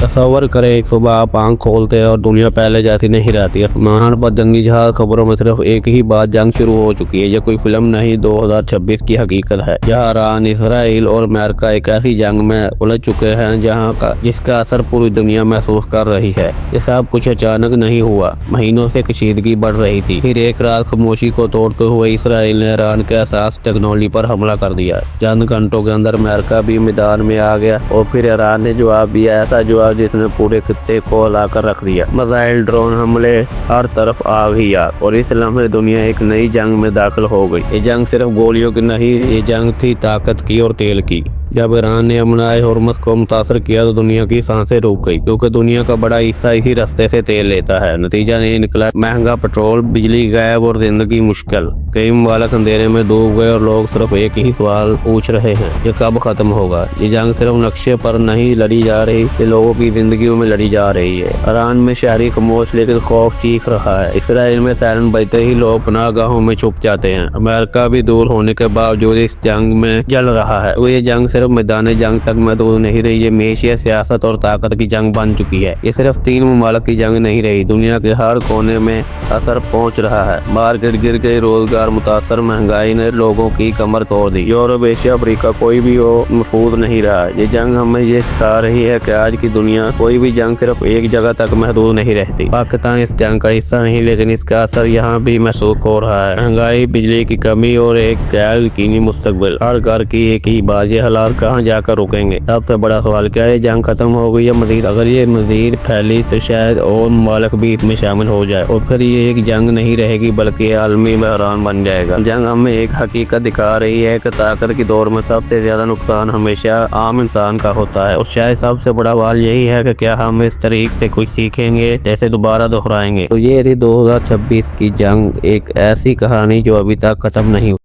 तस्वर करें सुबह आप आँख खोलते हैं और दुनिया पहले जैसी नहीं रहती। आसमान पर जंगी जहाज खबरों में सिर्फ एक ही बात, जंग शुरू हो चुकी है। ये कोई फिल्म नहीं, 2026 की हकीकत है जहाँ ईरान, इसराइल और अमेरिका एक ऐसी जंग में उलझ चुके हैं जिसका असर पूरी दुनिया महसूस कर रही है। ये सब कुछ अचानक नहीं हुआ, महीनों से कशीदगी बढ़ रही थी। फिर एक रात खामोशी को तोड़ते हुए इसराइल ने ईरान के असास टेक्नोलॉजी पर हमला कर दिया। चंद घंटों के अंदर अमेरिका भी मैदान में आ गया और फिर ईरान ने जवाब दिया, ऐसा जवाब जिसने पूरे खित्ते को हिलाकर रख दिया। मिसाइल, ड्रोन हमले, हर तरफ आग ही आग। और इस लम्हे दुनिया एक नई जंग में दाखिल हो गई। ये जंग सिर्फ गोलियों की नहीं, ये जंग थी ताकत की और तेल की। जब ईरान ने अमनाए हॉर्मुज़ को मुतासर किया तो दुनिया की सांसें रुक गई, क्योंकि दुनिया का बड़ा हिस्सा इसी रास्ते से तेल लेता है। नतीजा नहीं निकला, महंगा पेट्रोल, बिजली गायब और जिंदगी मुश्किल। कई ममालिक अंधेरे में डूब गए और लोग सिर्फ एक ही सवाल पूछ रहे हैं, ये कब खत्म होगा। ये जंग सिर्फ नक्शे पर नहीं लड़ी जा रही, ये लोगों की जिंदगियों में लड़ी जा रही है। ईरान में शहरी खामोश लेकिन खौफ सीख रहा है। इसराइल में सायरन बजते ही लोग पनाहगाहों में छुप जाते हैं। अमेरिका भी दूर होने के बावजूद इस जंग में जल रहा है। तो ये जंग सिर्फ मैदान जंग तक महदूद नहीं रही, ये मेशिया, सियासत और ताकत की जंग बन चुकी है। ये सिर्फ 3 ममालिक की जंग नहीं रही, दुनिया के हर कोने में असर पहुंच रहा है। बाहर गिर के रोजगार मुतासर, महंगाई ने लोगों की कमर तोड़ दी। यूरोप, एशिया, अफ्रीका, कोई भी हो महफूज नहीं रहा। ये जंग हमें ये सिखा रही है कि आज की दुनिया कोई भी जंग सिर्फ एक जगह तक महदूद नहीं रहती। पाकिस्तान इस जंग का हिस्सा नहीं, लेकिन इसका असर यहाँ भी महसूस हो रहा है। महंगाई, बिजली की कमी और एक गैर यकीनी मुस्तकबिल। हर घर की एक ही बात, ये हालात कहाँ जाकर रुकेंगे। सबसे बड़ा सवाल, क्या ये जंग खत्म हो गई या मजीद? अगर ये मजीद फैली तो शायद और ममालिक भी इसमें शामिल हो जाए और फिर ये एक जंग नहीं रहेगी बल्कि आलमी बहरान बन जाएगा। जंग हमें एक हकीकत दिखा रही है कि ताकत के दौर में सबसे ज्यादा नुकसान हमेशा आम इंसान का होता है। और शायद सबसे बड़ा सवाल यही है कि क्या हम इस तरीके से कुछ सीखेंगे, जैसे दोबारा दोहराएंगे। तो ये रही 2026 की जंग, एक ऐसी कहानी जो अभी तक खत्म नहीं हुई।